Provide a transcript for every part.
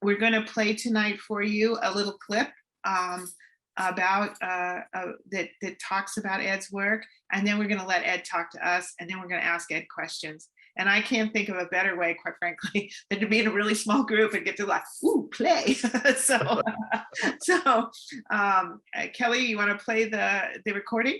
we're going to play tonight for you a little clip um, about that talks about Ed's work, and then we're going to let Ed talk to us, and then we're going to ask Ed questions. And I can't think of a better way, quite frankly, than to be in a really small group and get to like, ooh, play. so, Kelly, you want to play the recording?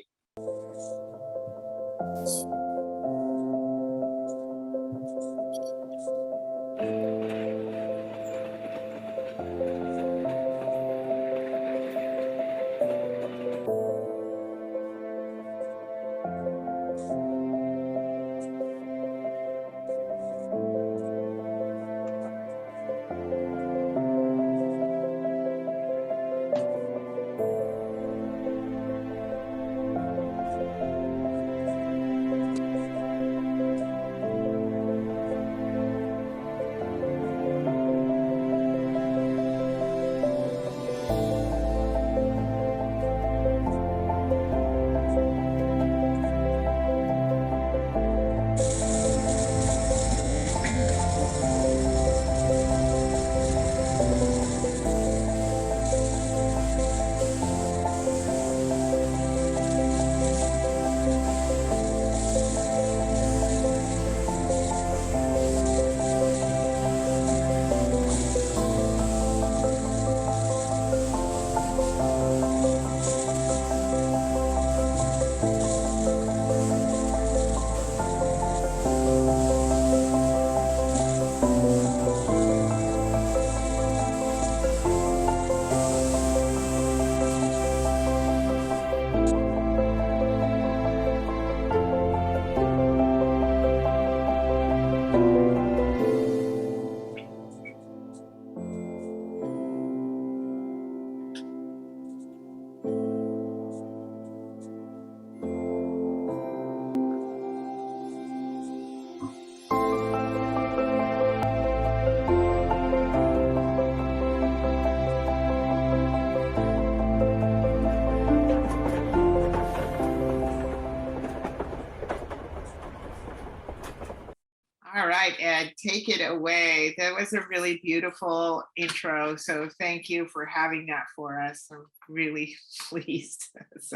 All right, Ed, take it away. That was a really beautiful intro. So thank you for having that for us. I'm really pleased.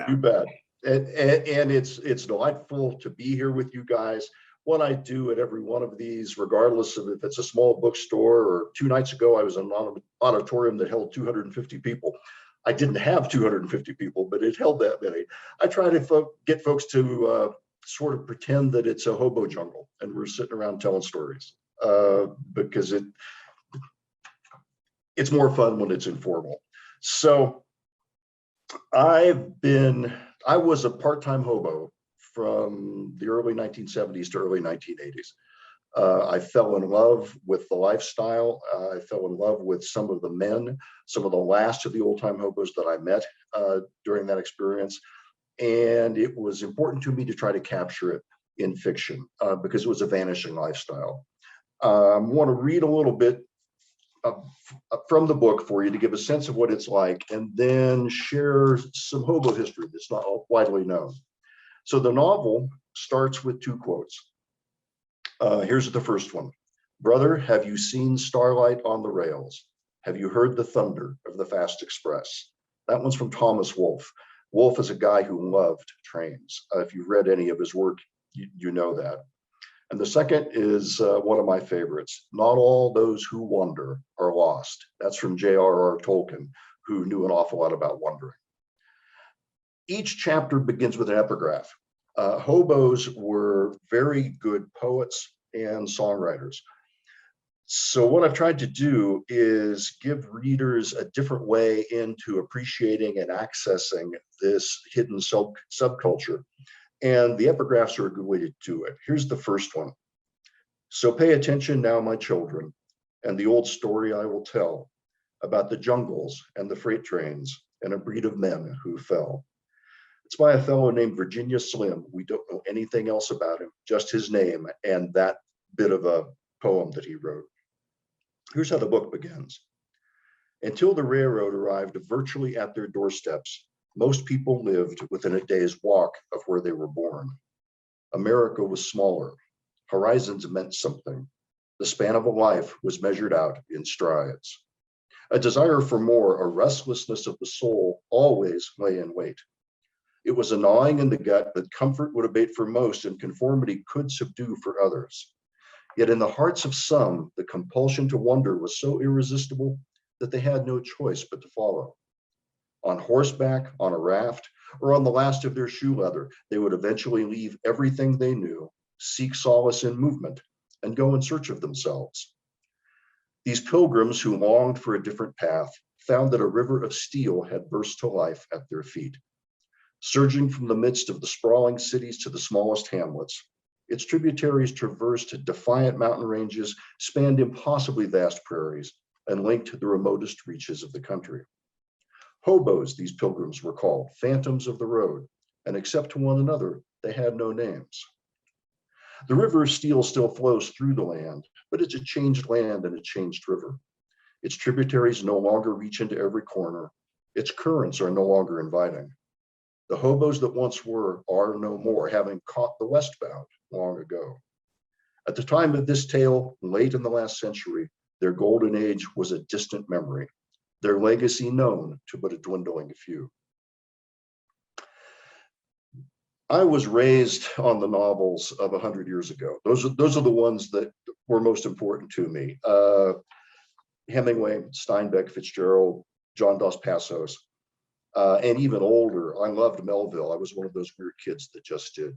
You bet. And it's delightful to be here with you guys. What I do at every one of these, regardless of if it's a small bookstore or 2 nights ago, I was in an auditorium that held 250 people. I didn't have 250 people, but it held that many. I try to get folks to sort of pretend that it's a hobo jungle and we're sitting around telling stories because it's more fun when it's informal. So I was a part-time hobo from the early 1970s to early 1980s. I fell in love with the lifestyle. I fell in love with some of the men, some of the last of the old-time hobos that I met during that experience. And it was important to me to try to capture it in fiction because it was a vanishing lifestyle. I want to read a little bit from the book for you to give a sense of what it's like, and then share some hobo history that's not widely known. So the novel starts with 2 quotes. Here's the first one. Brother, have you seen starlight on the rails? Have you heard the thunder of the fast express? That one's from Thomas Wolfe. Wolfe is a guy who loved trains. If you've read any of his work, you know that. And the second is one of my favorites. Not all those who wander are lost. That's from J.R.R. Tolkien, who knew an awful lot about wandering. Each chapter begins with an epigraph. Hobos were very good poets and songwriters. So what I've tried to do is give readers a different way into appreciating and accessing this hidden subculture. And the epigraphs are a good way to do it. Here's the first one. So pay attention now, my children, and the old story I will tell about the jungles and the freight trains and a breed of men who fell. It's by a fellow named Virginia Slim. We don't know anything else about him, just his name and that bit of a poem that he wrote. Here's how the book begins. Until the railroad arrived virtually at their doorsteps, most people lived within a day's walk of where they were born. America was smaller. Horizons meant something. The span of a life was measured out in strides. A desire for more, a restlessness of the soul always lay in wait. It was a gnawing in the gut that comfort would abate for most and conformity could subdue for others. Yet in the hearts of some, the compulsion to wander was so irresistible that they had no choice but to follow. On horseback, on a raft, or on the last of their shoe leather, they would eventually leave everything they knew, seek solace in movement, and go in search of themselves. These pilgrims who longed for a different path found that a river of steel had burst to life at their feet. Surging from the midst of the sprawling cities to the smallest hamlets, its tributaries traversed defiant mountain ranges, spanned impossibly vast prairies, and linked the remotest reaches of the country. Hobos, these pilgrims were called, phantoms of the road, and except to one another, they had no names. The river of steel still flows through the land, but it's a changed land and a changed river. Its tributaries no longer reach into every corner. Its currents are no longer inviting. The hobos that once were are no more, having caught the westbound long ago. At the time of this tale, late in the last century, their golden age was a distant memory, their legacy known to but a dwindling few. I was raised on the novels of 100 years ago. Those are the ones that were most important to me. Hemingway, Steinbeck, Fitzgerald, John Dos Passos, and even older. I loved Melville. I was one of those weird kids that just did.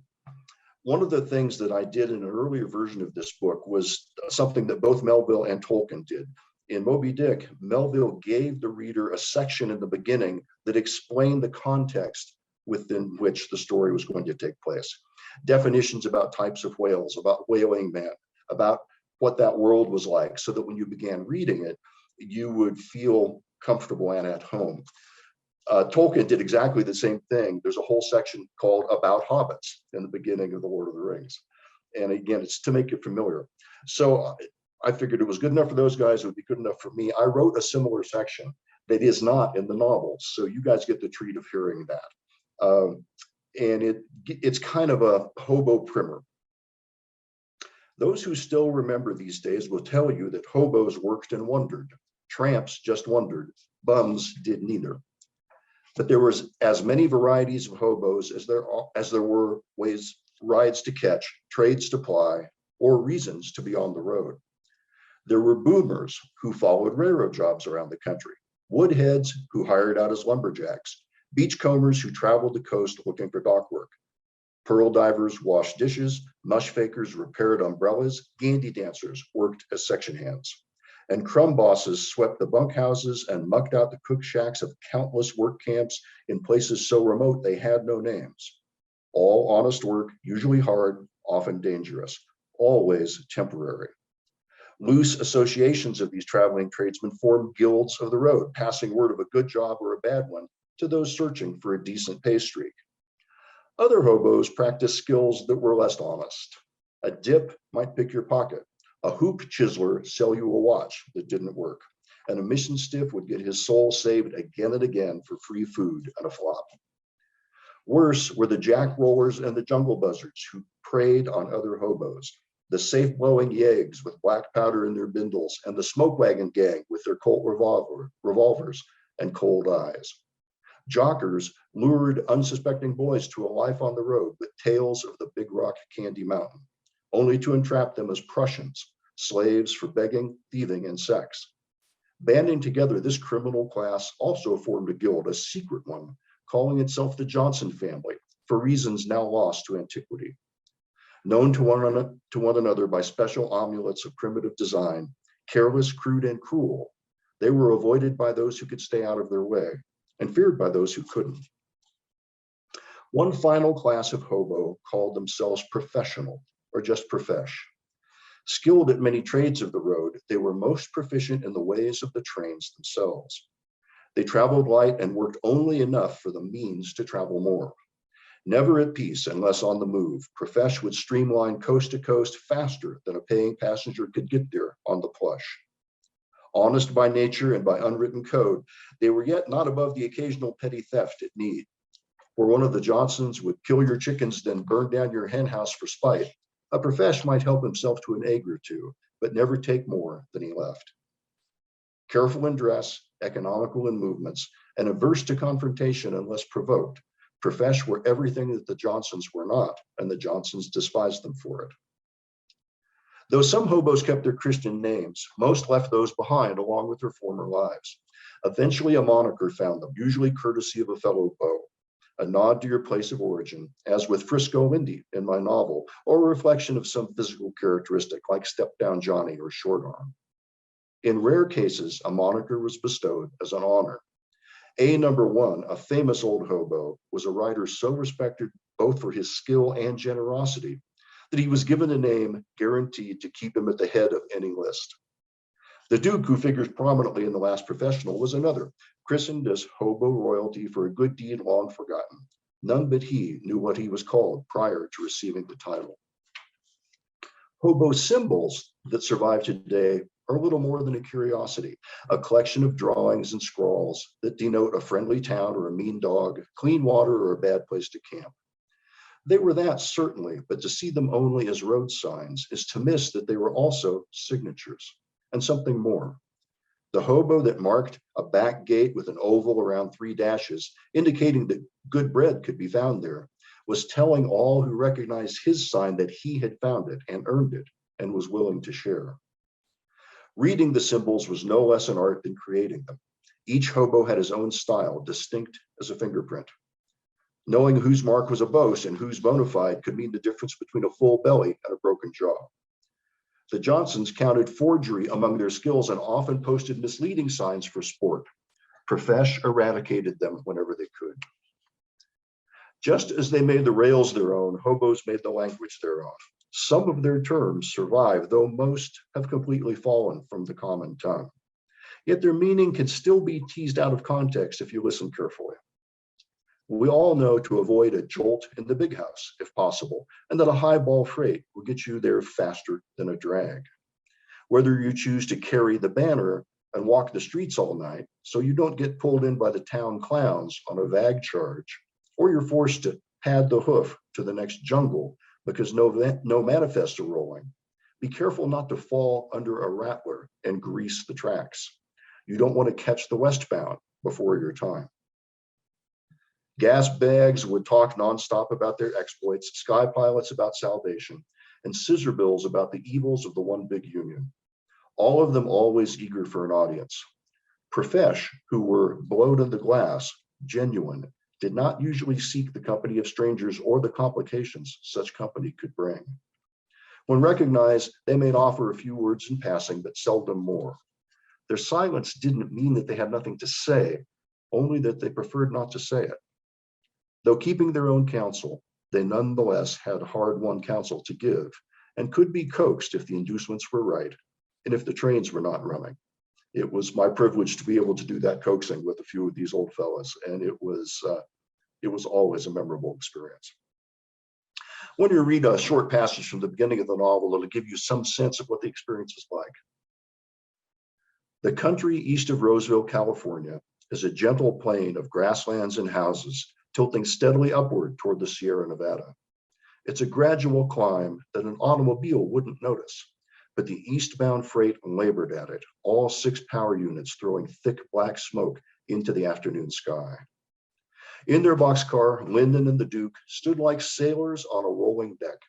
One of the things that I did in an earlier version of this book was something that both Melville and Tolkien did. In Moby Dick, Melville gave the reader a section in the beginning that explained the context within which the story was going to take place. Definitions about types of whales, about whaling men, about what that world was like, so that when you began reading it, you would feel comfortable and at home. Tolkien did exactly the same thing. There's a whole section called About Hobbits in the beginning of The Lord of the Rings. And again, it's to make it familiar. So I figured it was good enough for those guys, it would be good enough for me. I wrote a similar section that is not in the novels. So you guys get the treat of hearing that. And it's kind of a hobo primer. Those who still remember these days will tell you that hobos worked and wondered. Tramps just wondered. Bums did neither. But there was as many varieties of hobos as there were rides to catch, trades to ply, or reasons to be on the road. There were boomers who followed railroad jobs around the country, woodheads who hired out as lumberjacks, beachcombers who traveled the coast looking for dock work, pearl divers washed dishes, mush fakers repaired umbrellas, gandy dancers worked as section hands, and crumb bosses swept the bunkhouses and mucked out the cook shacks of countless work camps in places so remote they had no names. All honest work, usually hard, often dangerous, always temporary. Loose associations of these traveling tradesmen formed guilds of the road, passing word of a good job or a bad one to those searching for a decent pay streak. Other hobos practiced skills that were less honest. A dip might pick your pocket. A hoop chiseler sell you a watch that didn't work. And a mission stiff would get his soul saved again and again for free food and a flop. Worse were the jack rollers and the jungle buzzards who preyed on other hobos. The safe blowing yeggs with black powder in their bindles, and the smoke wagon gang with their Colt revolvers and cold eyes. Jockers lured unsuspecting boys to a life on the road with tales of the Big Rock Candy Mountain, only to entrap them as Prussians, slaves for begging, thieving, and sex. Banding together, this criminal class also formed a guild, a secret one, calling itself the Johnson family, for reasons now lost to antiquity. Known to one another by special amulets of primitive design, careless, crude, and cruel, they were avoided by those who could stay out of their way and feared by those who couldn't. One final class of hobo called themselves professional, or just profesh. Skilled at many trades of the road, they were most proficient in the ways of the trains themselves. They traveled light and worked only enough for the means to travel more. Never at peace unless on the move, profesh would streamline coast to coast faster than a paying passenger could get there on the plush. Honest by nature and by unwritten code, they were yet not above the occasional petty theft at need. Where one of the Johnsons would kill your chickens, then burn down your hen house for spite, a profesh might help himself to an egg or two, but never take more than he left. Careful in dress, economical in movements, and averse to confrontation unless provoked, Profesh were everything that the Johnsons were not, and the Johnsons despised them for it. Though some hobos kept their Christian names, most left those behind along with their former lives. Eventually, a moniker found them, usually courtesy of a fellow beau, a nod to your place of origin, as with Frisco Lindy in my novel, or a reflection of some physical characteristic like Step Down Johnny or Short Arm. In rare cases, a moniker was bestowed as an honor. Number 1, a famous old hobo, was a writer so respected both for his skill and generosity that he was given a name guaranteed to keep him at the head of any list. The Duke, who figures prominently in The Last Professional, was another, christened as hobo royalty for a good deed long forgotten. None but he knew what he was called prior to receiving the title. Hobo symbols that survive today are little more than a curiosity, a collection of drawings and scrawls that denote a friendly town or a mean dog, clean water or a bad place to camp. They were that, certainly, but to see them only as road signs is to miss that they were also signatures and something more. The hobo that marked a back gate with an oval around 3 dashes, indicating that good bread could be found there, was telling all who recognized his sign that he had found it and earned it and was willing to share. Reading the symbols was no less an art than creating them. Each hobo had his own style, distinct as a fingerprint. Knowing whose mark was a boast and whose bona fide could mean the difference between a full belly and a broken jaw. The Johnsons counted forgery among their skills and often posted misleading signs for sport. Profesh eradicated them whenever they could. Just as they made the rails their own, hobos made the language their own. Some of their terms survive, though most have completely fallen from the common tongue. Yet their meaning can still be teased out of context if you listen carefully. We all know to avoid a jolt in the big house, if possible, and that a highball freight will get you there faster than a drag. Whether you choose to carry the banner and walk the streets all night so you don't get pulled in by the town clowns on a VAG charge, or you're forced to pad the hoof to the next jungle because no manifests are rolling, be careful not to fall under a rattler and grease the tracks. You don't want to catch the westbound before your time. Gas bags would talk nonstop about their exploits, sky pilots about salvation, and scissor bills about the evils of the one big union. All of them always eager for an audience. Profesh, who were blowed in the glass, genuine, did not usually seek the company of strangers or the complications such company could bring. When recognized, they may offer a few words in passing, but seldom more. Their silence didn't mean that they had nothing to say, only that they preferred not to say it. Though keeping their own counsel, they nonetheless had hard-won counsel to give and could be coaxed if the inducements were right and if the trains were not running. It was my privilege to be able to do that coaxing with a few of these old fellas, and it was always a memorable experience. When you read a short passage from the beginning of the novel, it'll give you some sense of what the experience is like. The country east of Roseville, California, is a gentle plain of grasslands and houses tilting steadily upward toward the Sierra Nevada. It's a gradual climb that an automobile wouldn't notice, but the eastbound freight labored at it, all 6 power units throwing thick black smoke into the afternoon sky. In their boxcar, Lyndon and the Duke stood like sailors on a rolling deck,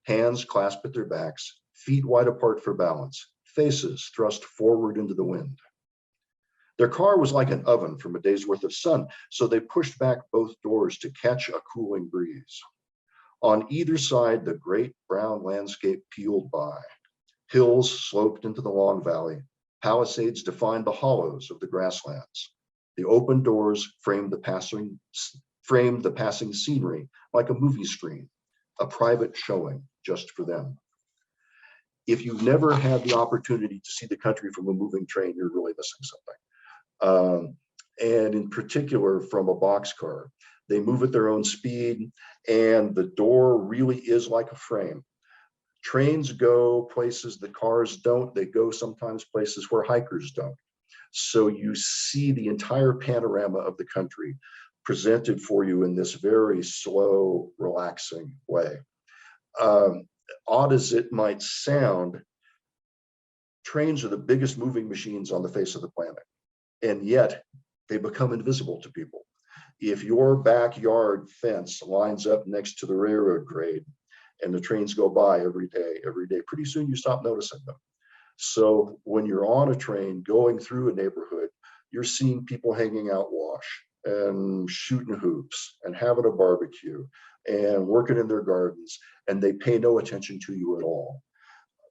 hands clasped at their backs, feet wide apart for balance, faces thrust forward into the wind. Their car was like an oven from a day's worth of sun, so they pushed back both doors to catch a cooling breeze. On either side, the great brown landscape peeled by. Hills sloped into the long valley. Palisades defined the hollows of the grasslands. The open doors framed the passing scenery like a movie screen, a private showing just for them. If you've never had the opportunity to see the country from a moving train, you're really missing something. And in particular from a boxcar. They move at their own speed, and the door really is like a frame. Trains go places the cars don't. They go sometimes places where hikers don't. So you see the entire panorama of the country presented for you in this very slow, relaxing way. Odd as it might sound, Trains are the biggest moving machines on the face of the planet, and yet they become invisible to people. If your backyard fence lines up next to the railroad grade and the trains go by every day, pretty soon you stop noticing them. So when you're on a train going through a neighborhood, you're seeing people hanging out wash and shooting hoops and having a barbecue and working in their gardens, and they pay no attention to you at all.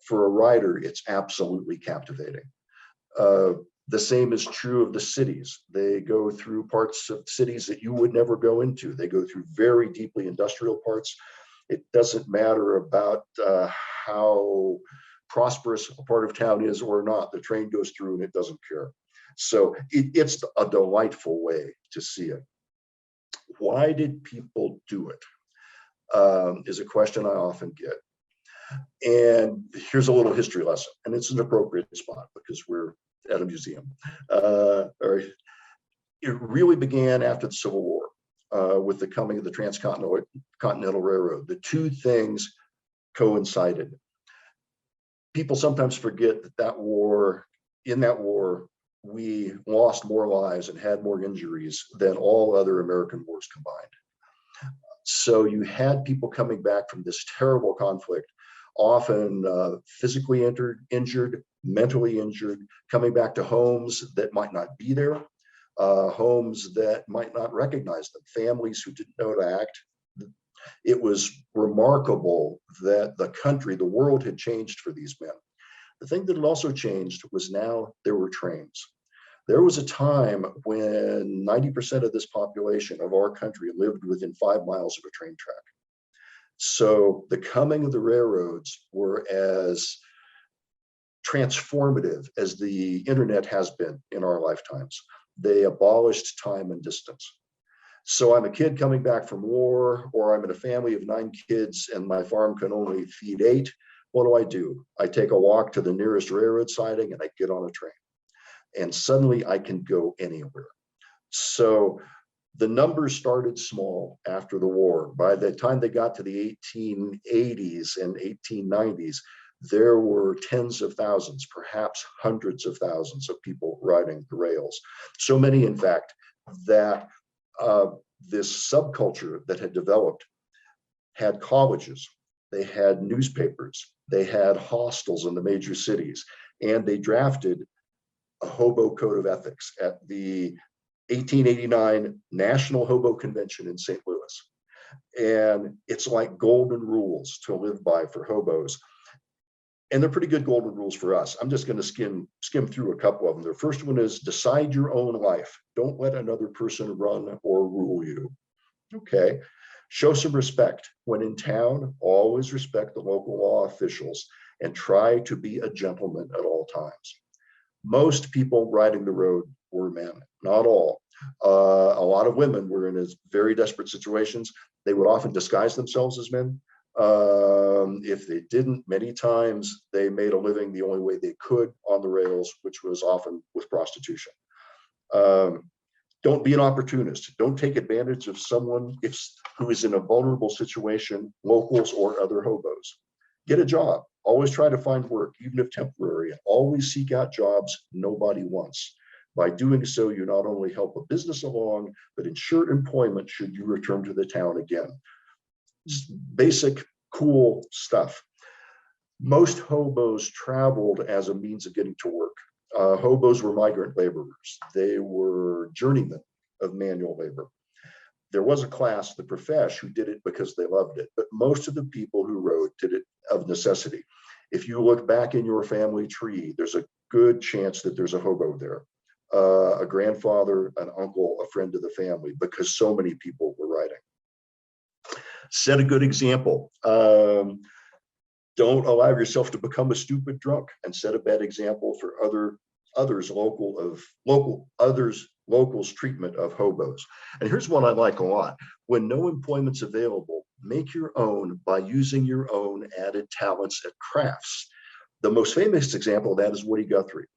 For a rider, it's absolutely captivating. The same is true of the cities. They go through parts of cities that you would never go into. They go through very deeply industrial parts. It doesn't matter about how prosperous a part of town is or not. The train goes through and it doesn't care. So it's a delightful way to see it. Why did people do it? Is a question I often get. And here's a little history lesson, and it's an appropriate spot because we're at a museum. It really began after the Civil War with the coming of the Transcontinental Railroad. The two things coincided. People sometimes forget that in that war, we lost more lives and had more injuries than all other American wars combined. So you had people coming back from this terrible conflict, often physically injured, mentally injured, coming back to homes that might not be there, homes that might not recognize them, families who didn't know to act. It was remarkable that the country, the world had changed for these men. The thing that had also changed was now there were trains. There was a time when 90% of this population of our country lived within 5 miles of a train track. So the coming of the railroads were as transformative as the internet has been in our lifetimes. They abolished time and distance. So I'm a kid coming back from war, or I'm in a family of 9 kids and my farm can only feed 8. What do? I take a walk to the nearest railroad siding and I get on a train. And suddenly I can go anywhere. So the numbers started small after the war. By the time they got to the 1880s and 1890s, there were tens of thousands, perhaps hundreds of thousands of people riding the rails. So many, in fact, that this subculture that had developed had colleges, they had newspapers, they had hostels in the major cities, and they drafted a hobo code of ethics at the 1889 National Hobo Convention in St. Louis. And it's like golden rules to live by for hobos. And they're pretty good golden rules for us. I'm just going to skim through a couple of them. The first one is decide your own life. Don't let another person run or rule you. Okay. Show some respect. When in town, always respect the local law officials and try to be a gentleman at all times. Most people riding the road were men, not all. A lot of women were in very desperate situations. They would often disguise themselves as men. If they didn't, many times they made a living the only way they could on the rails, which was often with prostitution. Don't be an opportunist. Don't take advantage of someone who is in a vulnerable situation, locals or other hobos. Get a job. Always try to find work, even if temporary, and always seek out jobs nobody wants. By doing so, you not only help a business along, but ensure employment should you return to the town again. Just basic, cool stuff. Most hobos traveled as a means of getting to work. Hobos were migrant laborers. They were journeymen of manual labor. There was a class, the profesh, who did it because they loved it, but most of the people who rode did it of necessity. If you look back in your family tree, there's a good chance that there's a hobo there, a grandfather, an uncle, a friend of the family, because so many people were riding. Set a good example. Don't allow yourself to become a stupid drunk, and set a bad example for locals' treatment of hobos. And here's one I like a lot. When no employment's available, make your own by using your own added talents at crafts. The most famous example of that is Woody Guthrie.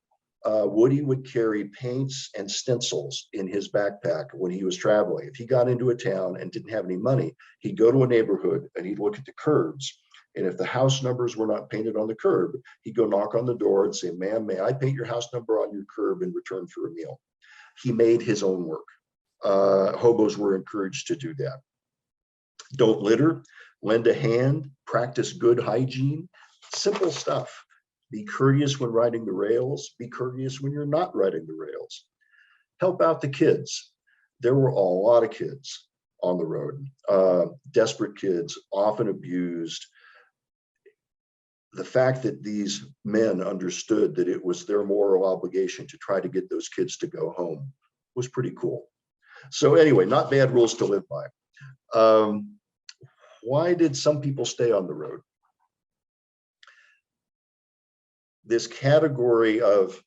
Woody would carry paints and stencils in his backpack when he was traveling. If he got into a town and didn't have any money, he'd go to a neighborhood and he'd look at the curbs And if the house numbers were not painted on the curb, he'd go knock on the door and say, "Ma'am, may I paint your house number on your curb in return for a meal?" He made his own work. Hobos were encouraged to do that. Don't litter, lend a hand, practice good hygiene, simple stuff. Be courteous when riding the rails, be courteous when you're not riding the rails. Help out the kids. There were a lot of kids on the road, desperate kids, often abused. The fact that these men understood that it was their moral obligation to try to get those kids to go home was pretty cool. So anyway, not bad rules to live by. Why did some people stay on the road? This category of,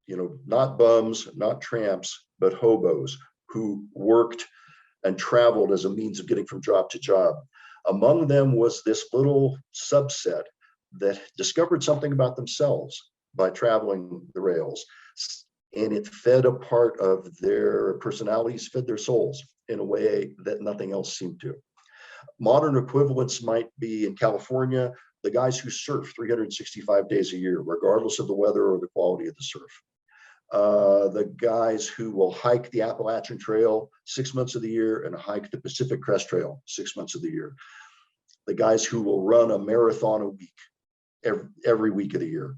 not bums, not tramps, but hobos who worked and traveled as a means of getting from job to job. Among them was this little subset that discovered something about themselves by traveling the rails. And it fed a part of their personalities, fed their souls in a way that nothing else seemed to. Modern equivalents might be in California, the guys who surf 365 days a year, regardless of the weather or the quality of the surf. The guys who will hike the Appalachian Trail 6 months of the year and hike the Pacific Crest Trail 6 months of the year. The guys who will run a marathon a week, every week of the year.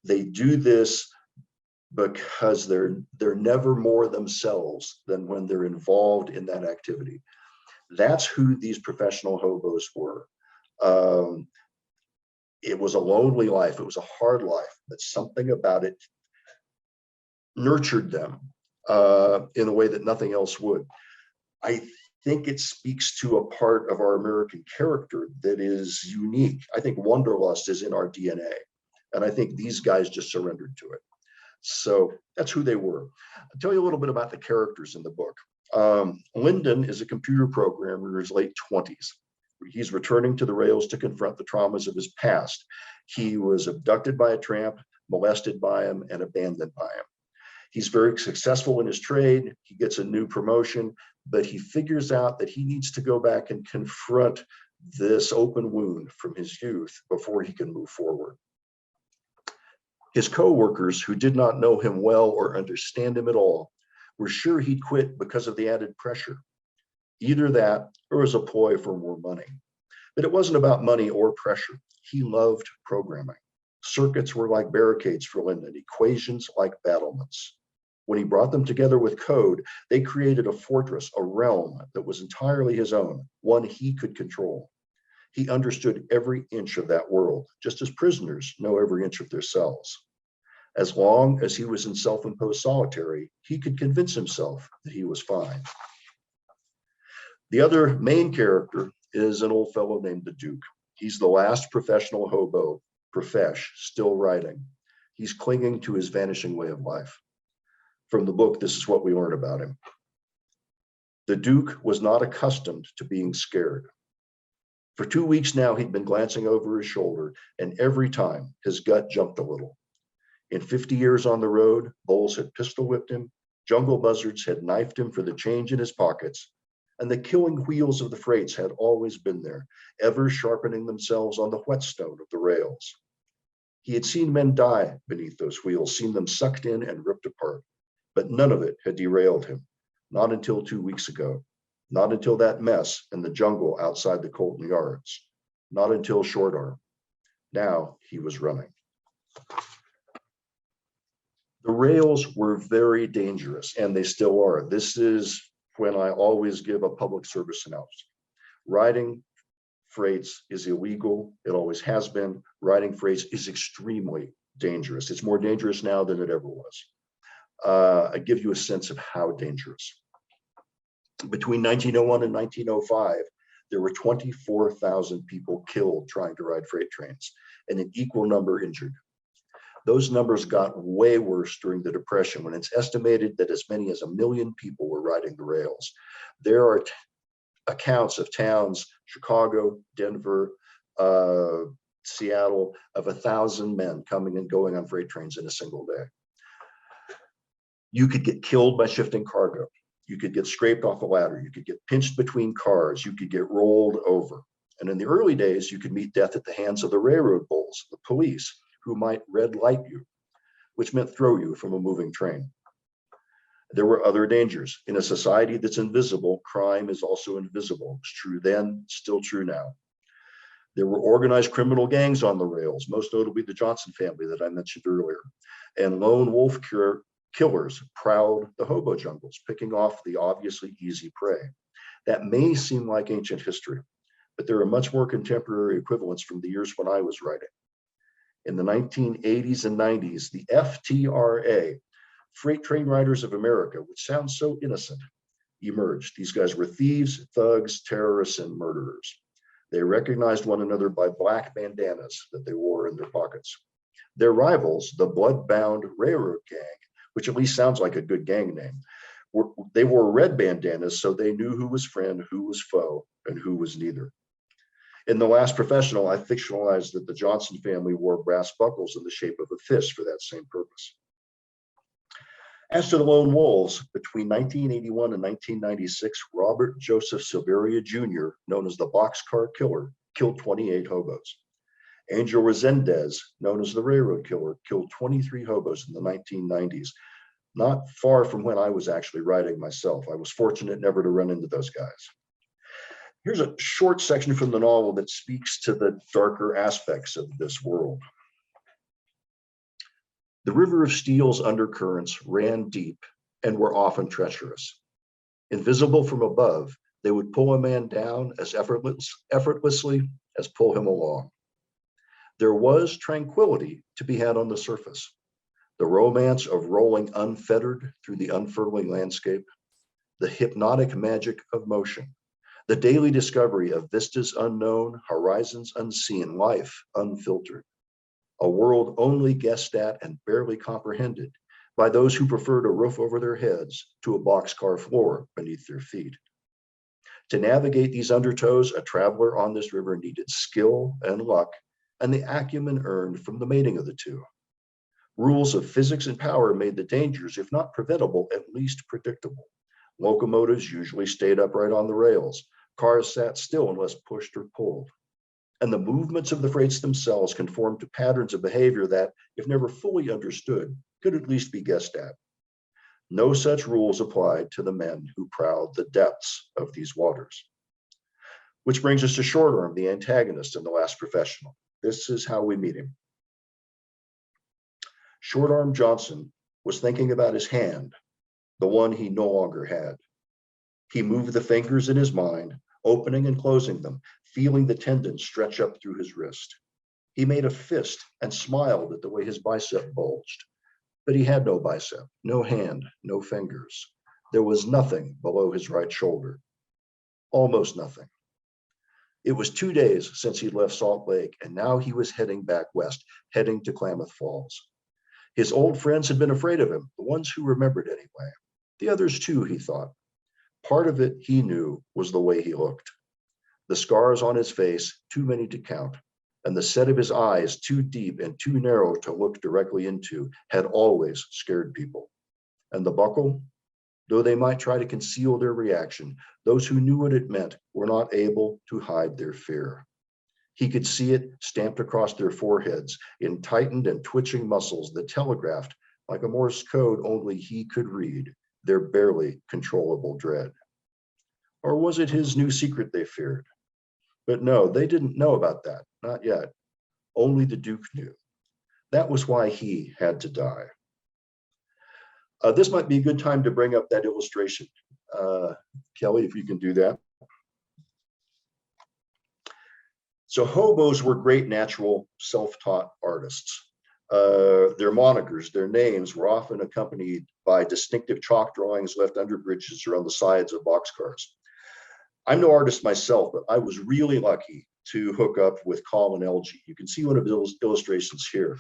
They do this because they're never more themselves than when they're involved in that activity. That's who these professional hobos were. It was a lonely life. It was a hard life, but something about it nurtured them in a way that nothing else would. I think it speaks to a part of our American character that is unique. I think wanderlust is in our DNA. And I think these guys just surrendered to it. So that's who they were. I'll tell you a little bit about the characters in the book. Lyndon is a computer programmer in his late 20s. He's returning to the rails to confront the traumas of his past. He was abducted by a tramp, molested by him, and abandoned by him. He's very successful in his trade. He gets a new promotion, but he figures out that he needs to go back and confront this open wound from his youth before he can move forward. His co-workers, who did not know him well or understand him at all, were sure he'd quit because of the added pressure. Either that or as a ploy for more money. But it wasn't about money or pressure. He loved programming. Circuits were like barricades for Lyndon, equations like battlements. When he brought them together with code, they created a fortress, a realm that was entirely his own, one he could control. He understood every inch of that world, just as prisoners know every inch of their cells. As long as he was in self-imposed solitary, he could convince himself that he was fine. The other main character is an old fellow named the Duke. He's the last professional hobo, profesh, still writing. He's clinging to his vanishing way of life. From the book, this is what we learn about him. The Duke was not accustomed to being scared. For 2 weeks now, he'd been glancing over his shoulder, and every time his gut jumped a little. In 50 years on the road, bulls had pistol whipped him, jungle buzzards had knifed him for the change in his pockets, and the killing wheels of the freights had always been there, ever sharpening themselves on the whetstone of the rails. He had seen men die beneath those wheels, seen them sucked in and ripped apart, but none of it had derailed him, not until 2 weeks ago, not until that mess in the jungle outside the Colton Yards, not until short arm. Now he was running. The rails were very dangerous, and they still are. This is when I always give a public service announcement. Riding freights is illegal. It always has been. Riding freights is extremely dangerous. It's more dangerous now than it ever was. I give you a sense of how dangerous. Between 1901 and 1905, there were 24,000 people killed trying to ride freight trains, and an equal number injured. Those numbers got way worse during the Depression, when it's estimated that as many as 1 million people were riding the rails. There are accounts of towns, Chicago, Denver, Seattle, of 1,000 men coming and going on freight trains in a single day. You could get killed by shifting cargo. You could get scraped off a ladder. You could get pinched between cars. You could get rolled over. And in the early days, you could meet death at the hands of the railroad bulls, the police, who might red light you, which meant throw you from a moving train. There were other dangers. In a society that's invisible, crime is also invisible. It's true then, still true now. There were organized criminal gangs on the rails, most notably the Johnson family that I mentioned earlier, and lone wolf killers prowled the hobo jungles, picking off the obviously easy prey. That may seem like ancient history, but there are much more contemporary equivalents from the years when I was writing. In the 1980s and 90s, the FTRA, Freight Train Riders of America, which sounds so innocent, emerged. These guys were thieves, thugs, terrorists, and murderers. They recognized one another by black bandanas that they wore in their pockets. Their rivals, the Bloodbound Railroad Gang, which at least sounds like a good gang name, they wore red bandanas so they knew who was friend, who was foe, and who was neither. In The Last Professional, I fictionalized that the Johnson family wore brass buckles in the shape of a fist for that same purpose. As to the lone wolves, between 1981 and 1996, Robert Joseph Silveria Jr., known as the Boxcar Killer, killed 28 hobos. Angel Resendez, known as the Railroad Killer, killed 23 hobos in the 1990s, not far from when I was actually writing myself. I was fortunate never to run into those guys. Here's a short section from the novel that speaks to the darker aspects of this world. The River of Steel's undercurrents ran deep and were often treacherous. Invisible from above, they would pull a man down as effortlessly as pull him along. There was tranquility to be had on the surface. The romance of rolling unfettered through the unfurling landscape, the hypnotic magic of motion, the daily discovery of vistas unknown, horizons unseen, life unfiltered. A world only guessed at and barely comprehended by those who preferred a roof over their heads to a boxcar floor beneath their feet. To navigate these undertows, a traveler on this river needed skill and luck and the acumen earned from the mating of the two. Rules of physics and power made the dangers, if not preventable, at least predictable. Locomotives usually stayed upright on the rails. Cars sat still unless pushed or pulled. And the movements of the freights themselves conformed to patterns of behavior that, if never fully understood, could at least be guessed at. No such rules applied to the men who prowled the depths of these waters. Which brings us to Short Arm, the antagonist in The Last Professional. This is how we meet him. Short Arm Johnson was thinking about his hand, the one he no longer had. He moved the fingers in his mind, opening and closing them, feeling the tendons stretch up through his wrist. He made a fist and smiled at the way his bicep bulged. But he had no bicep, no hand, no fingers. There was nothing below his right shoulder. Almost nothing. It was 2 days since he'd left Salt Lake, and now he was heading back west, heading to Klamath Falls. His old friends had been afraid of him, the ones who remembered anyway. The others too, he thought. Part of it, he knew, was the way he looked. The scars on his face, too many to count, and the set of his eyes, too deep and too narrow to look directly into, had always scared people. And the buckle, though they might try to conceal their reaction, those who knew what it meant were not able to hide their fear. He could see it stamped across their foreheads in tightened and twitching muscles that telegraphed, like a Morse code only he could read, their barely controllable dread. Or was it his new secret they feared? But no, they didn't know about that, not yet. Only the Duke knew. That was why he had to die. This might be a good time to bring up that illustration. Kelly, if you can do that. So hobos were great natural self-taught artists. Their monikers, their names were often accompanied by distinctive chalk drawings left under bridges or on the sides of boxcars. I'm no artist myself, but I was really lucky to hook up with Colin Elgee. You can see one of his illustrations here.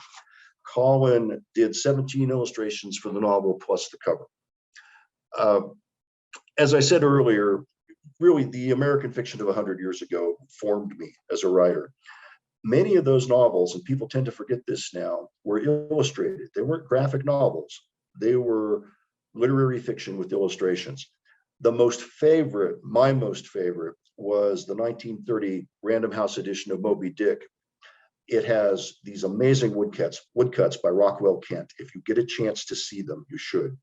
Colin did 17 illustrations for the novel plus the cover. As I said earlier, really the American fiction of 100 years ago formed me as a writer. Many of those novels, and people tend to forget this now, were illustrated. They weren't graphic novels. They were literary fiction with illustrations. My most favorite was the 1930 Random House edition of Moby Dick. It has these amazing woodcuts by Rockwell Kent. If you get a chance to see them, you should.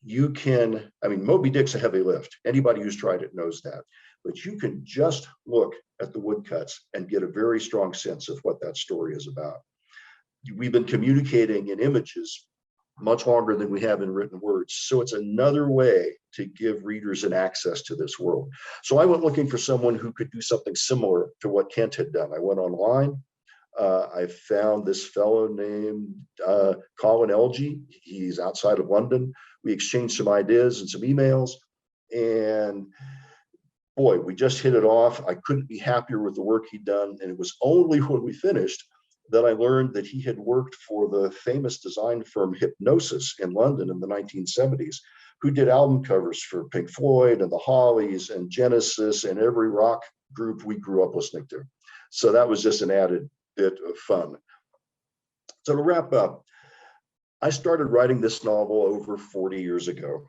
You can, I mean, Moby Dick's a heavy lift. Anybody who's tried it knows that. But you can just look at the woodcuts and get a very strong sense of what that story is about. We've been communicating in images much longer than we have in written words. So it's another way to give readers an access to this world. So I went looking for someone who could do something similar to what Kent had done. I went online. I found this fellow named Colin Elgee. He's outside of London. We exchanged some ideas and some emails, and boy, we just hit it off. I couldn't be happier with the work he'd done. And it was only when we finished that I learned that he had worked for the famous design firm Hipgnosis in London in the 1970s, who did album covers for Pink Floyd and the Hollies and Genesis and every rock group we grew up listening to. So that was just an added bit of fun. So to wrap up, I started writing this novel over 40 years ago.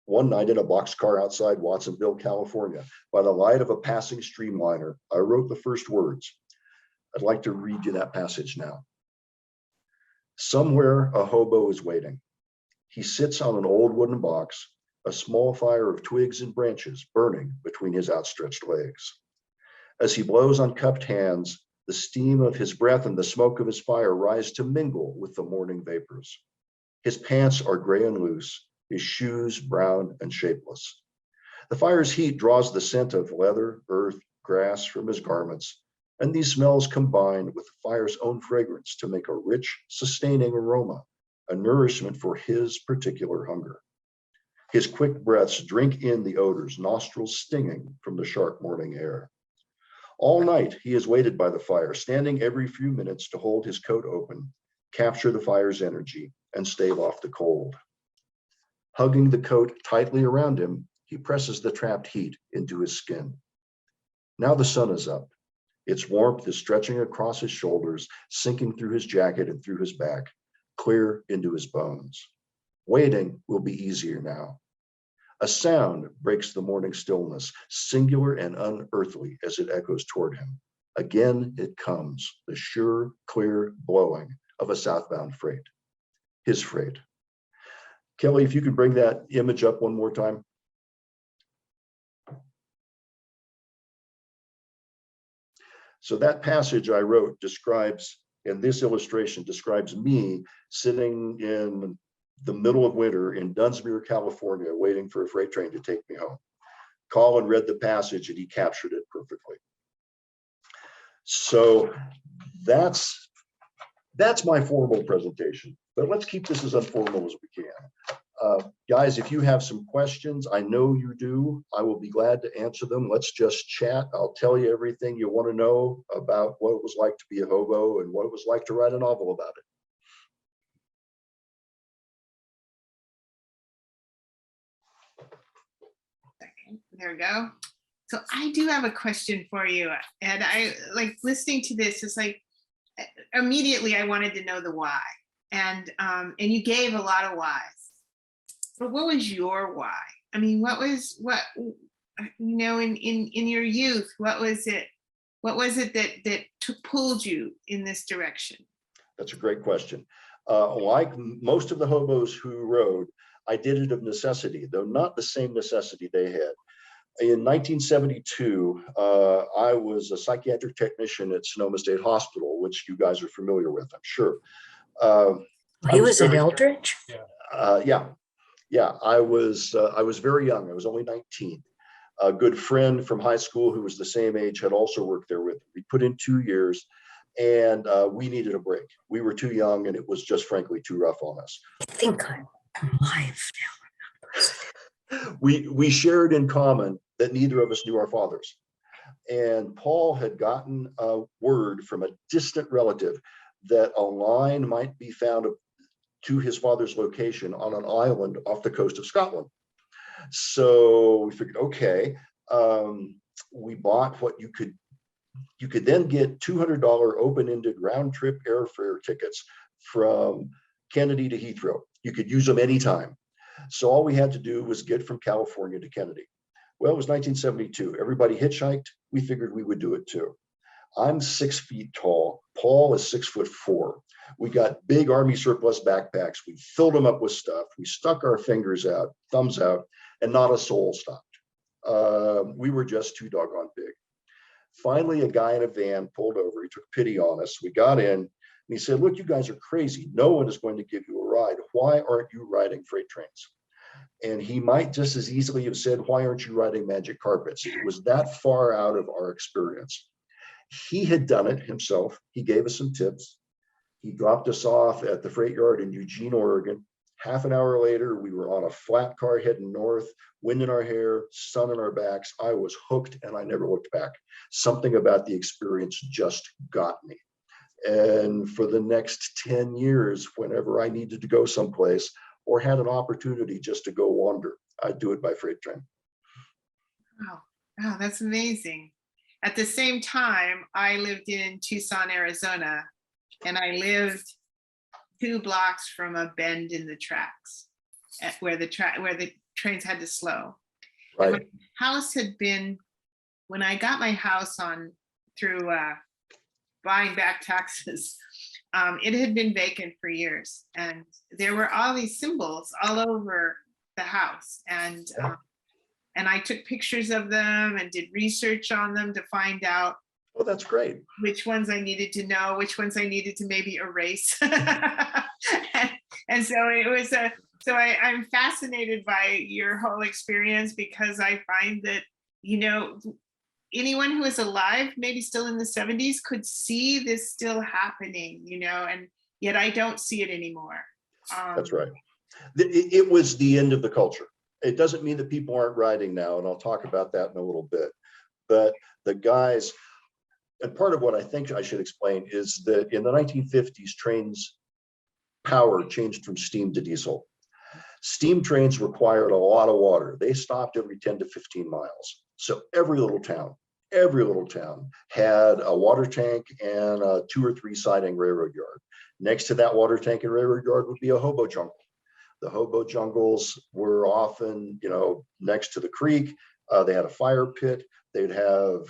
One night in a boxcar outside Watsonville, California, by the light of a passing streamliner, I wrote the first words. I'd like to read you that passage now. Somewhere a hobo is waiting. He sits on an old wooden box, a small fire of twigs and branches burning between his outstretched legs. As he blows on cupped hands, the steam of his breath and the smoke of his fire rise to mingle with the morning vapors. His pants are gray and loose, his shoes brown and shapeless. The fire's heat draws the scent of leather, earth, grass from his garments, and these smells combine with the fire's own fragrance to make a rich, sustaining aroma, a nourishment for his particular hunger. His quick breaths drink in the odors, nostrils stinging from the sharp morning air. All night, he has waited by the fire, standing every few minutes to hold his coat open, capture the fire's energy, and stave off the cold. Hugging the coat tightly around him, he presses the trapped heat into his skin. Now the sun is up. Its warmth is stretching across his shoulders, sinking through his jacket and through his back, clear into his bones. Waiting will be easier now. A sound breaks the morning stillness, singular and unearthly as it echoes toward him. Again it comes, the sure, clear blowing of a southbound freight, his freight. Kelly, if you could bring that image up one more time. So that passage I wrote describes, and this illustration describes me sitting in the middle of winter in Dunsmuir, California, waiting for a freight train to take me home. Colin read the passage and he captured it perfectly. So that's my formal presentation, but let's keep this as informal as we can. Guys, if you have some questions, I know you do, I will be glad to answer them. Let's just chat. I'll tell you everything you want to know about what it was like to be a hobo and what it was like to write a novel about it. There we go. So I do have a question for you. And I like listening to this, it's like immediately I wanted to know the why. And you gave a lot of whys. But what was your why? I mean, what in your youth, what was it that pulled you in this direction? That's a great question. Like most of the hobos who rode, I did it of necessity, though not the same necessity they had. In 1972, I was a psychiatric technician at Sonoma State Hospital, which you guys are familiar with, I'm sure. He was at Eldridge? Yeah, I was very young. I was only 19. A good friend from high school who was the same age had also worked there with me. We put in 2 years and we needed a break. We were too young and it was just frankly too rough on us. I think I'm alive now. We shared in common that neither of us knew our fathers. And Paul had gotten a word from a distant relative that a line might be found to his father's location on an island off the coast of Scotland. So we figured, okay, we bought what you could then get $200 open-ended round-trip airfare tickets from Kennedy to Heathrow. You could use them anytime. So all we had to do was get from California to Kennedy. Well, it was 1972. Everybody hitchhiked. We figured we would do it too. I'm 6 feet tall. Paul is 6'4". We got big Army surplus backpacks. We filled them up with stuff. We stuck our fingers out, thumbs out, and not a soul stopped. We were just too doggone big. Finally, a guy in a van pulled over. He took pity on us. We got in and he said, look, you guys are crazy. No one is going to give you a ride. Why aren't you riding freight trains? And he might just as easily have said, why aren't you riding magic carpets? It was that far out of our experience. He had done it himself. He gave us some tips. He dropped us off at the freight yard in Eugene, Oregon. Half an hour later, we were on a flat car heading north, wind in our hair, sun in our backs. I was hooked and I never looked back. Something about the experience just got me. And for the next 10 years, whenever I needed to go someplace or had an opportunity just to go wander, I'd do it by freight train. Wow, wow, that's amazing. At the same time, I lived in Tucson, Arizona, and I lived 2 blocks from a bend in the tracks where the trains had to slow. And my Right. house had been, when I got my house on through buying back taxes, it had been vacant for years, and there were all these symbols all over the house, and I took pictures of them and did research on them to find out Oh, that's great. which ones I needed to know, which ones I needed to maybe erase. And so it was I'm fascinated by your whole experience, because I find that, anyone who is alive, maybe still in the 70s, could see this still happening, and yet I don't see it anymore. That's right. It was the end of the culture. It doesn't mean that people aren't riding now, and I'll talk about that in a little bit. But the guys, and part of what I think I should explain is that in the 1950s, trains power changed from steam to diesel. Steam trains required a lot of water. They stopped every 10 to 15 miles. So every little town had a water tank and a 2 or 3 siding railroad yard. Next to that water tank and railroad yard would be a hobo jungle. The hobo jungles were often, next to the creek. They had a fire pit. They'd have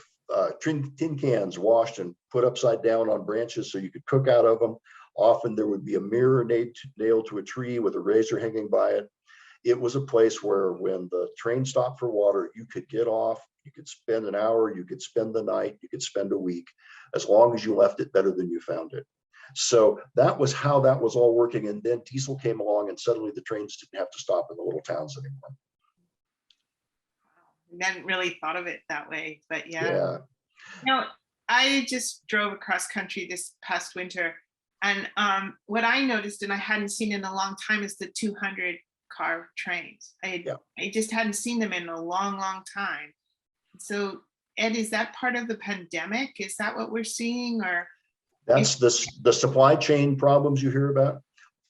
tin cans washed and put upside down on branches so you could cook out of them. Often there would be a mirror nailed to a tree with a razor hanging by it. It was a place where when the train stopped for water, you could get off, you could spend an hour, you could spend the night, you could spend a week, as long as you left it better than you found it. So that was how that was all working. And then diesel came along and suddenly the trains didn't have to stop in the little towns anymore. I hadn't really thought of it that way, but Yeah. I just drove across country this past winter, and what I noticed, and I hadn't seen in a long time, is the 200-car trains. I just hadn't seen them in a long, long time. So, Ed, is that part of the pandemic? Is that what we're seeing, or? That's the supply chain problems you hear about.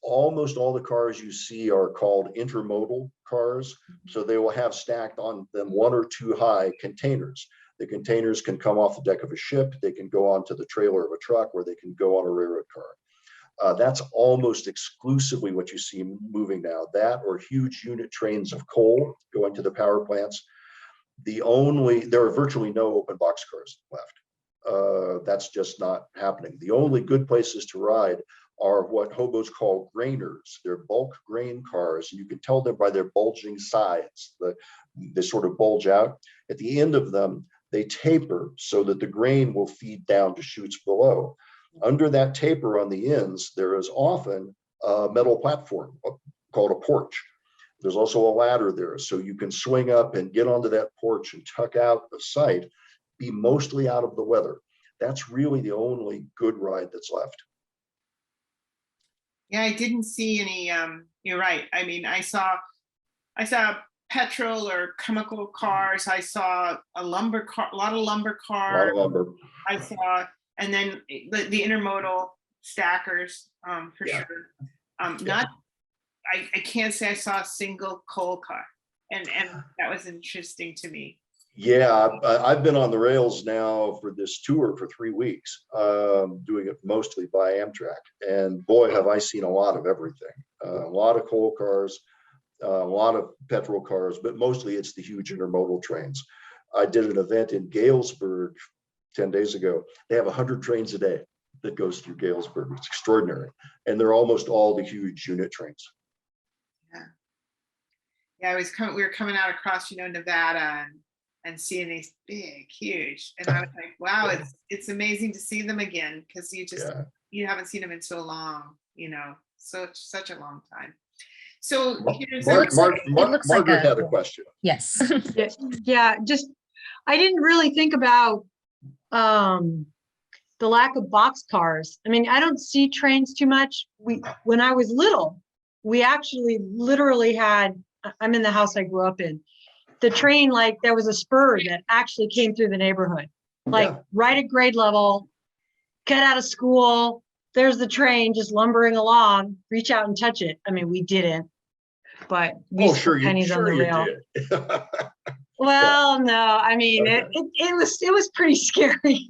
Almost all the cars you see are called intermodal cars. So they will have stacked on them 1 or 2 high containers. The containers can come off the deck of a ship, they can go onto the trailer of a truck, or they can go on a railroad car. That's almost exclusively what you see moving now. That or huge unit trains of coal going to the power plants. There are virtually no open box cars left. That's just not happening. The only good places to ride are what hobos call grainers. They're bulk grain cars, and you can tell them by their bulging sides. They sort of bulge out. At the end of them, they taper so that the grain will feed down to chutes below. Under that taper on the ends, there is often a metal platform called a porch. There's also a ladder there, so you can swing up and get onto that porch and tuck out of sight, be mostly out of the weather. That's really the only good ride that's left. Yeah, I didn't see any. You're right. I mean, I saw petrol or chemical cars. I saw a lumber car, a lot of lumber A lot cars. of lumber. I saw, and then the intermodal stackers, for Yeah. sure. Not, I can't say I saw a single coal car, and that was interesting to me. Yeah, I've been on the rails now for this tour for 3 weeks, doing it mostly by Amtrak. And boy, have I seen a lot of everything. A lot of coal cars, A lot of petrol cars, but mostly it's the huge intermodal trains. I did an event in Galesburg 10 days ago. They have 100 trains a day that goes through Galesburg. It's extraordinary. And they're almost all the huge unit trains. Yeah, we were coming out across, Nevada and seeing these big, huge, and I was like, wow, it's amazing to see them again, because you haven't seen them in so long, such a long time. So here's Margaret had a question. Yes. Yeah, just, I didn't really think about the lack of boxcars. I mean, I don't see trains too much. When I was little, we actually literally had, I'm in the house I grew up in, the train, like there was a spur that actually came through the neighborhood, like right at grade level, get out of school, there's the train just lumbering along, reach out and touch it. I mean, we didn't, but we Sure pennies on the you rail. did. Well, no, I mean, Okay. it was pretty scary.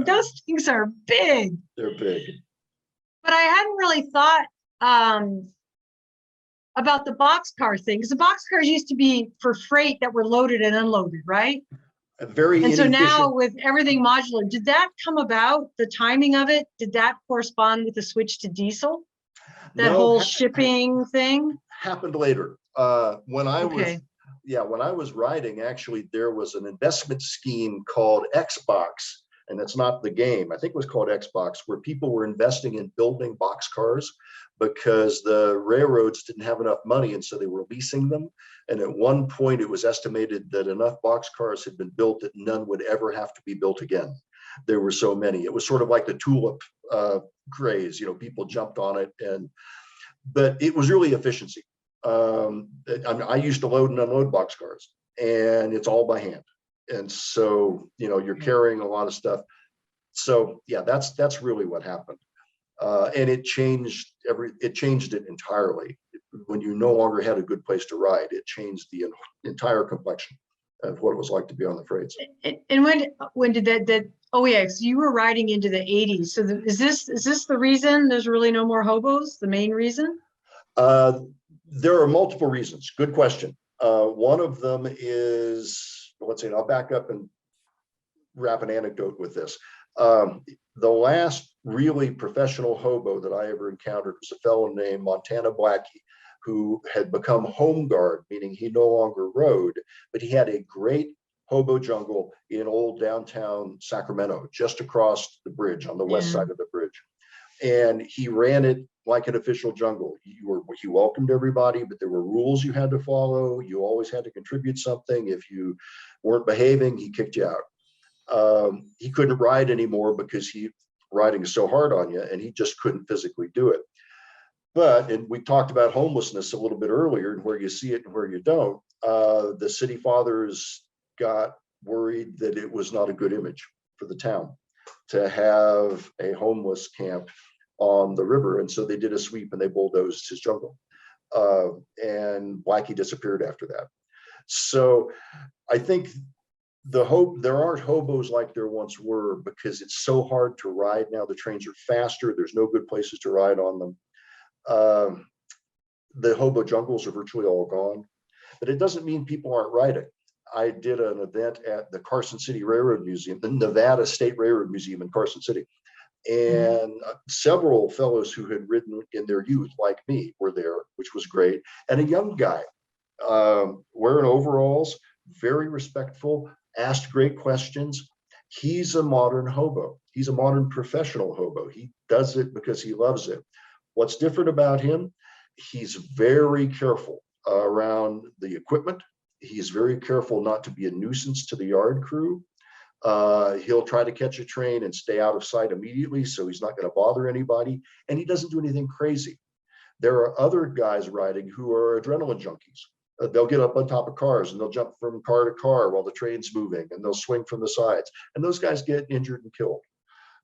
Those things are big. They're big. But I hadn't really thought about the boxcar thing, because the boxcars used to be for freight that were loaded and unloaded, right? Very And so inefficient. now with everything modular, did that come about, the timing of it? Did that correspond with the switch to diesel? That No, whole shipping thing? happened later. When I was writing, actually, there was an investment scheme called Xbox, and it's not the game. I think it was called Xbox, where people were investing in building boxcars because the railroads didn't have enough money, and so they were leasing them. And at one point, it was estimated that enough boxcars had been built that none would ever have to be built again. There were so many. It was sort of like the tulip craze. People jumped on it, but it was really efficiency. I used to load and unload boxcars, and it's all by hand. And so, you're carrying a lot of stuff. So yeah, that's really what happened. And it changed it entirely. When you no longer had a good place to ride, it changed the entire complexion of what it was like to be on the freights. And when did that? Oh yeah, so you were riding into the 80s. So is this the reason there's really no more hobos? The main reason? There are multiple reasons. Good question. One of them is, let's see, I'll back up and wrap an anecdote with this. The last really professional hobo that I ever encountered was a fellow named Montana Blackie, who had become home guard, meaning he no longer rode, but he had a great hobo jungle in old downtown Sacramento, just across the bridge on the west side of the bridge. And he ran it like an official jungle. He welcomed everybody, but there were rules you had to follow. You always had to contribute something. If you weren't behaving, he kicked you out. He couldn't ride anymore because riding is so hard on you, and he just couldn't physically do it. And we talked about homelessness a little bit earlier, and where you see it and where you don't. The city fathers got worried that it was not a good image for the town to have a homeless camp on the river. And so they did a sweep and they bulldozed his jungle. And Blackie disappeared after that. So I think there aren't hobos like there once were, because it's so hard to ride now. The trains are faster. There's no good places to ride on them. The hobo jungles are virtually all gone, but it doesn't mean people aren't riding. I did an event at the Carson City Railroad Museum, the Nevada State Railroad Museum in Carson City. And several fellows who had ridden in their youth, like me, were there, which was great. And a young guy wearing overalls, very respectful, asked great questions. He's a modern hobo. He's a modern professional hobo. He does it because he loves it. What's different about him? He's very careful around the equipment. He's very careful not to be a nuisance to the yard crew. He'll try to catch a train and stay out of sight immediately, so he's not going to bother anybody. And he doesn't do anything crazy. There are other guys riding who are adrenaline junkies. They'll get up on top of cars and they'll jump from car to car while the train's moving, and they'll swing from the sides. And those guys get injured and killed.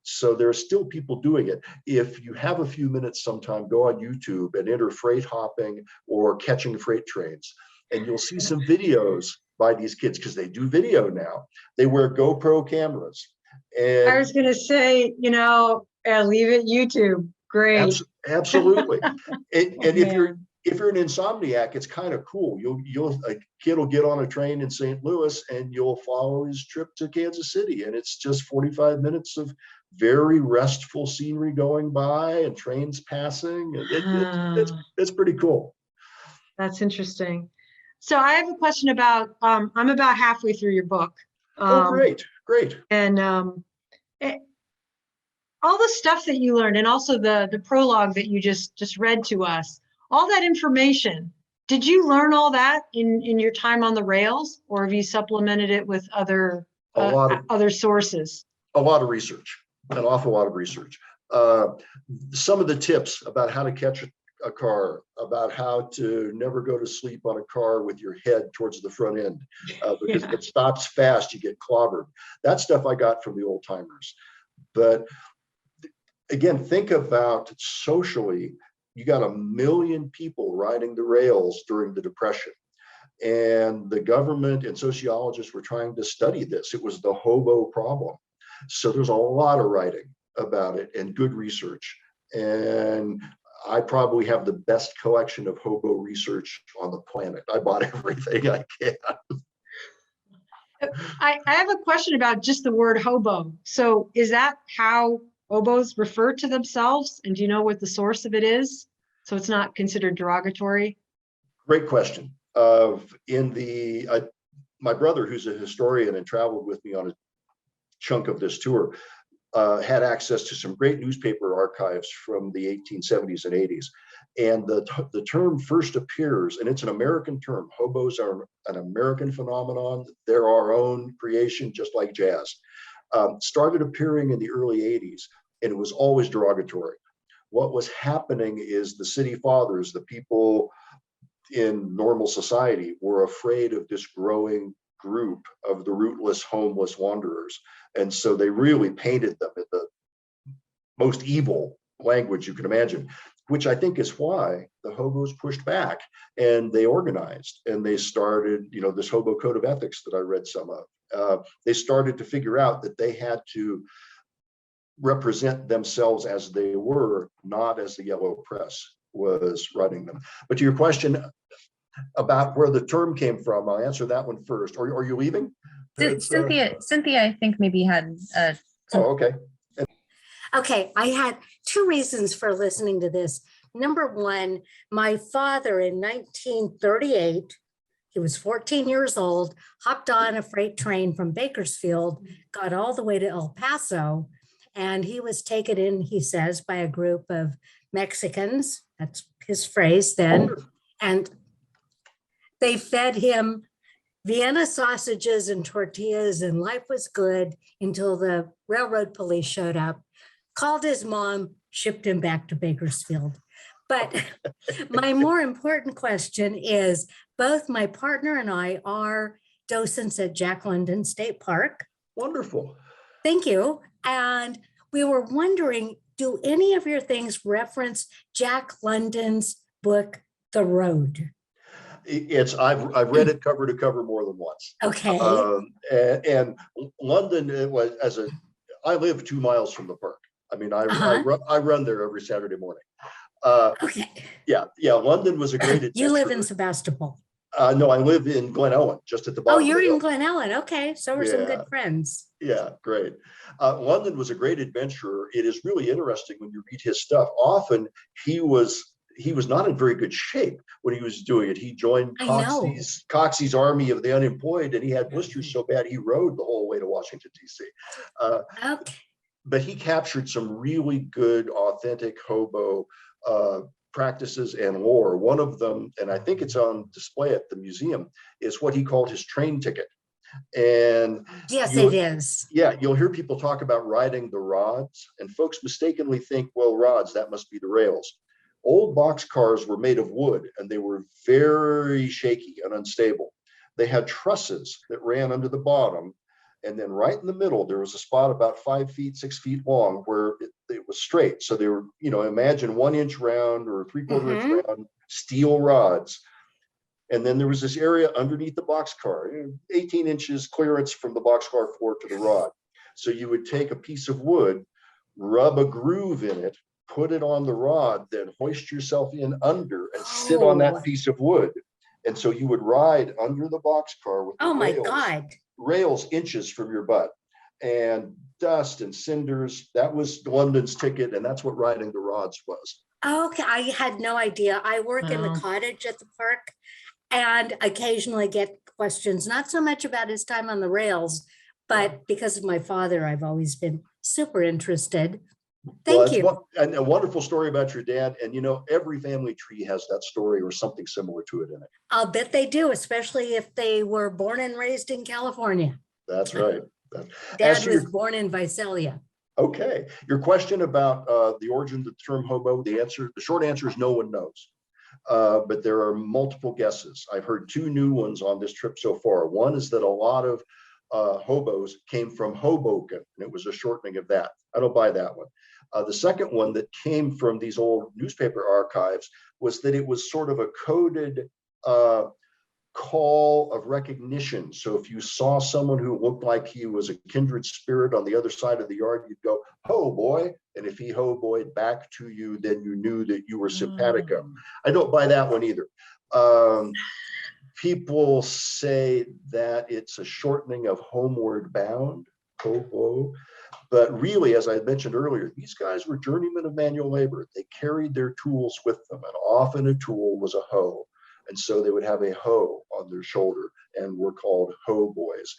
So there are still people doing it. If you have a few minutes sometime, go on YouTube and enter freight hopping or catching freight trains, and you'll see some videos by these kids, because they do video now. They wear GoPro cameras. And I was going to say, leave it YouTube. Great. Absolutely. And if if you're an insomniac, it's kind of cool. A kid will get on a train in St. Louis and you'll follow his trip to Kansas City, and it's just 45 minutes of very restful scenery going by and trains passing. And it's pretty cool. That's interesting. So I have a question about, I'm about halfway through your book. Oh, great. And all the stuff that you learned, and also the prologue that you just read to us, all that information, did you learn all that in your time on the rails, or have you supplemented it with other sources? A lot of research, an awful lot of research. Some of the tips about how to catch a car, about how to never go to sleep on a car with your head towards the front end, because if it stops fast, you get clobbered. That stuff I got from the old timers. But again, think about socially, you got 1 million people riding the rails during the Depression. And the government and sociologists were trying to study this. It was the hobo problem. So there's a lot of writing about it and good research. And I probably have the best collection of hobo research on the planet. I bought everything I can. I have a question about just the word hobo. So is that how hobos refer to themselves? And do you know what the source of it is? So it's not considered derogatory? Great question. My brother, who's a historian and traveled with me on a chunk of this tour, had access to some great newspaper archives from the 1870s and 80s. And the term first appears, and it's an American term. Hobos are an American phenomenon. They're our own creation, just like jazz. Started appearing in the early 80s, and it was always derogatory. What was happening is the city fathers, the people in normal society, were afraid of this growing group of the rootless, homeless wanderers. And so they really painted them in the most evil language you can imagine, which I think is why the hobos pushed back and they organized and they started, this hobo code of ethics that I read some of. They started to figure out that they had to represent themselves as they were, not as the yellow press was writing them. But to your question about where the term came from, I'll answer that one first. Are you leaving? Cynthia, I think maybe had. Okay. Okay, I had 2 reasons for listening to this. Number one, my father in 1938, he was 14 years old, hopped on a freight train from Bakersfield, got all the way to El Paso, and he was taken in, he says, by a group of Mexicans. That's his phrase then. And they fed him Vienna sausages and tortillas, and life was good until the railroad police showed up, called his mom, shipped him back to Bakersfield. But my more important question is, both my partner and I are docents at Jack London State Park. Wonderful. Thank you. And we were wondering, do any of your things reference Jack London's book, The Road? I've read it cover to cover more than once. Okay. And London, I live 2 miles from the park. I mean, I run there every Saturday morning. Okay. Yeah. London was a great adventure. You live in Sebastopol. No, I live in Glen Ellen, just at the bottom. Oh, you're in Glen Ellen. Okay. So we're some good friends. Yeah, great. London was a great adventurer. It is really interesting when you read his stuff. Often he was not in very good shape when he was doing it. He joined Coxey's Army of the Unemployed, and he had blisters so bad he rode the whole way to Washington, D.C. Okay. But he captured some really good, authentic hobo practices and lore. One of them, and I think it's on display at the museum, is what he called his train ticket. And yes, it is. Yeah, you'll hear people talk about riding the rods, and folks mistakenly think, well, rods, that must be the rails. Old boxcars were made of wood, and they were very shaky and unstable. They had trusses that ran under the bottom, and then right in the middle, there was a spot about 5 feet, 6 feet long where it was straight. So they were, imagine 1 inch round or 3/4 inch round steel rods. And then there was this area underneath the boxcar, 18 inches clearance from the boxcar floor to the rod. So you would take a piece of wood, rub a groove in it, put it on the rod, then hoist yourself in under and sit on that Oh. piece of wood. And so you would ride under the boxcar with the Oh, my rails, God. rails inches from your butt, and dust and cinders. That was London's ticket, and that's what riding the rods was. Okay, I had no idea. I work in the Wow. cottage at the park and occasionally get questions, not so much about his time on the rails, but because of my father, I've always been super interested. Well, Thank that's you. and a wonderful story about your dad. And you know, every family tree has that story or something similar to it in it. I'll bet they do, especially if they were born and raised in California. That's right. As Dad to was your, born in Visalia. okay, your question about the origin of the term hobo, the short answer is no one knows. But there are multiple guesses. I've heard two new ones on this trip so far. One is that a lot of hobos came from Hoboken, and it was a shortening of that. I don't buy that one. The second one that came from these old newspaper archives was that it was sort of a coded call of recognition. So if you saw someone who looked like he was a kindred spirit on the other side of the yard, you'd go, "Ho, boy." And if he ho-boyed back to you, then you knew that you were simpatico. I don't buy that one either. People say that it's a shortening of homeward bound, hobo. But really, as I mentioned earlier, these guys were journeymen of manual labor. They carried their tools with them, and often a tool was a hoe. And so they would have a hoe on their shoulder and were called hoe boys.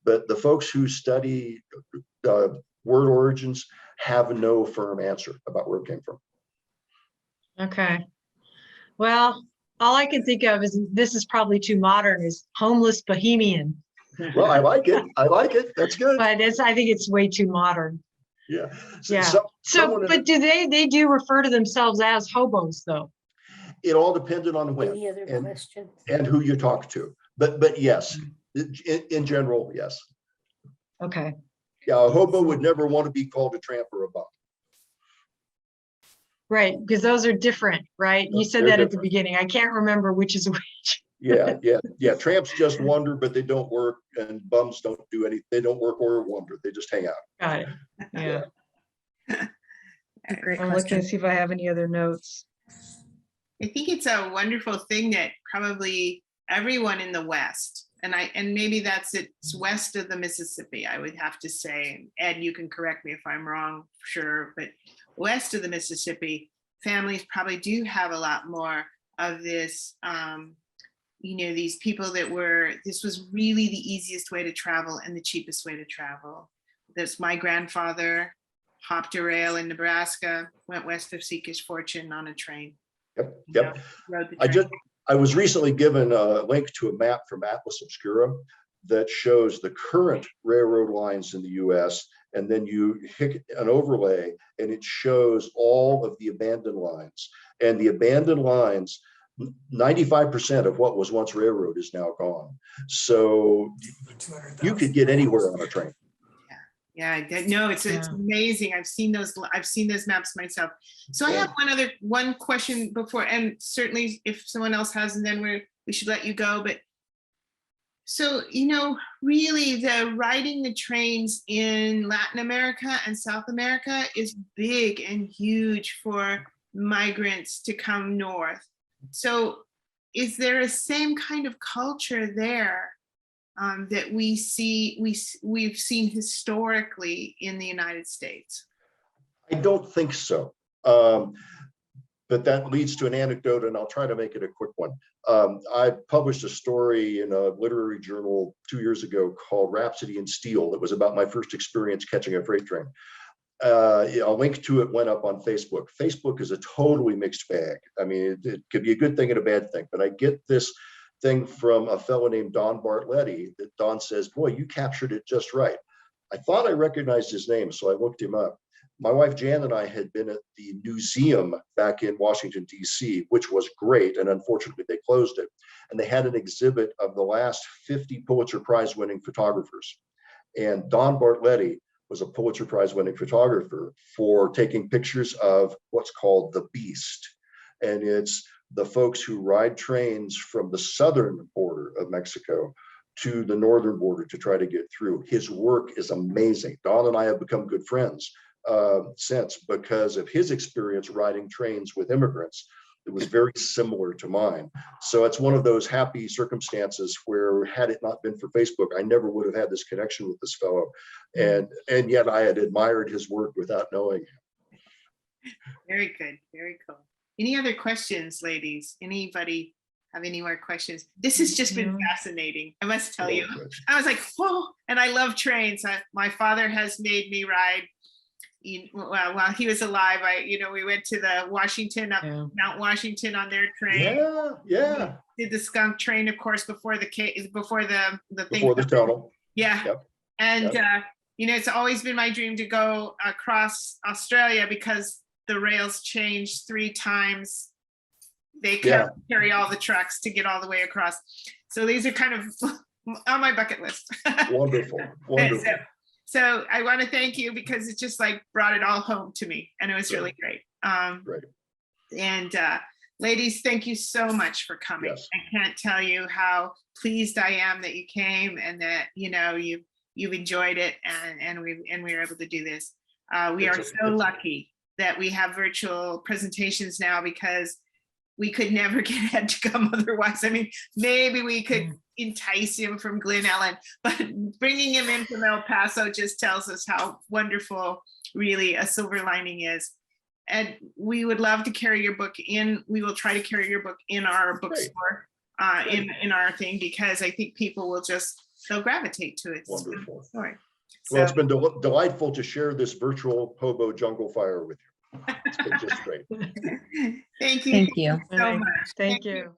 But the folks who study word origins have no firm answer about where it came from. Okay. Well, all I can think of is, this is probably too modern, is homeless bohemian. Well, I like it. I like it. That's good. But I think it's way too modern. Yeah. Yeah. So, someone in but they do refer to themselves as hobos though? it all depended on when Any other questions? and who you talk to. But yes, in general, yes. Okay. Yeah, a hobo would never want to be called a tramp or a bum. Right, because those are different, right? You said They're that at the different. beginning. I can't remember which is which. Yeah. Tramps just wander, but they don't work, and bums don't do anything. They don't work or wander. They just hang out. Got it. Yeah. A great I'm looking question. to see if I have any other notes. I think it's a wonderful thing that probably everyone in the West, and maybe it's west of the Mississippi, I would have to say, Ed, you can correct me if I'm wrong, sure, but west of the Mississippi, families probably do have a lot more of this, these people this was really the easiest way to travel and the cheapest way to travel. My grandfather hopped a rail in Nebraska, went west of Seek His Fortune on a train. Yep. Rode the train. I was recently given a link to a map from Atlas Obscura that shows the current railroad lines in the US, and then you hit an overlay and it shows all of the abandoned lines. And the abandoned lines, 95% of what was once railroad is now gone. So you could get anywhere on a train. Yeah, no, it's amazing. I've seen those maps myself. So I have one question before, and certainly if someone else has, and then we should let you go. But so, really the riding the trains in Latin America and South America is big and huge for migrants to come north. So is there a same kind of culture there that we've seen historically in the United States? I don't think so. But that leads to an anecdote, and I'll try to make it a quick one. I published a story in a literary journal 2 years ago called Rhapsody in Steel. That was about my first experience catching a freight train. A link to it went up on Facebook. Facebook is a totally mixed bag. I mean, it could be a good thing and a bad thing, but I get this thing from a fellow named Don Bartletti that Don says, "Boy, you captured it just right." I thought I recognized his name, so I looked him up. My wife Jan and I had been at the museum back in Washington, D.C., which was great, and unfortunately they closed it. And they had an exhibit of the last 50 Pulitzer Prize winning photographers. And Don Bartletti was a Pulitzer Prize winning photographer for taking pictures of what's called the Beast. And it's the folks who ride trains from the southern border of Mexico to the northern border to try to get through. His work is amazing. Don and I have become good friends. sense because of his experience riding trains with immigrants. It was very similar to mine. So it's one of those happy circumstances where had it not been for Facebook, I never would have had this connection with this fellow. And yet I had admired his work without knowing him. Very good. Very cool. Any other questions, ladies? Anybody have any more questions? This has just been fascinating. I must tell you. I was like, whoa, and I love trains. My father has made me ride. While he was alive, we went to the Washington, up Mount Washington on their train. Yeah. Did the skunk train, of course, before the thing. Before the tunnel. Yeah. Yep. And, it's always been my dream to go across Australia because the rails changed 3 times. They carry all the trucks to get all the way across. So these are kind of on my bucket list. Wonderful. So I want to thank you because it just like brought it all home to me, and it was really great. Great. And ladies, thank you so much for coming. Yes. I can't tell you how pleased I am that you came and that you've enjoyed it, and we were able to do this. We are so lucky that we have virtual presentations now because we could never get Ed to come otherwise. I mean, maybe we could entice him from Glen Ellen, but bringing him in from El Paso just tells us how wonderful really a silver lining is. And we would love to carry your book in. We will try to carry your book in our bookstore, in our thing, because I think people will they'll gravitate to it. Wonderful. Story. Well, it's been delightful to share this virtual hobo jungle fire with you. It's been just great. Thank you. Thank you. So much. Thank you.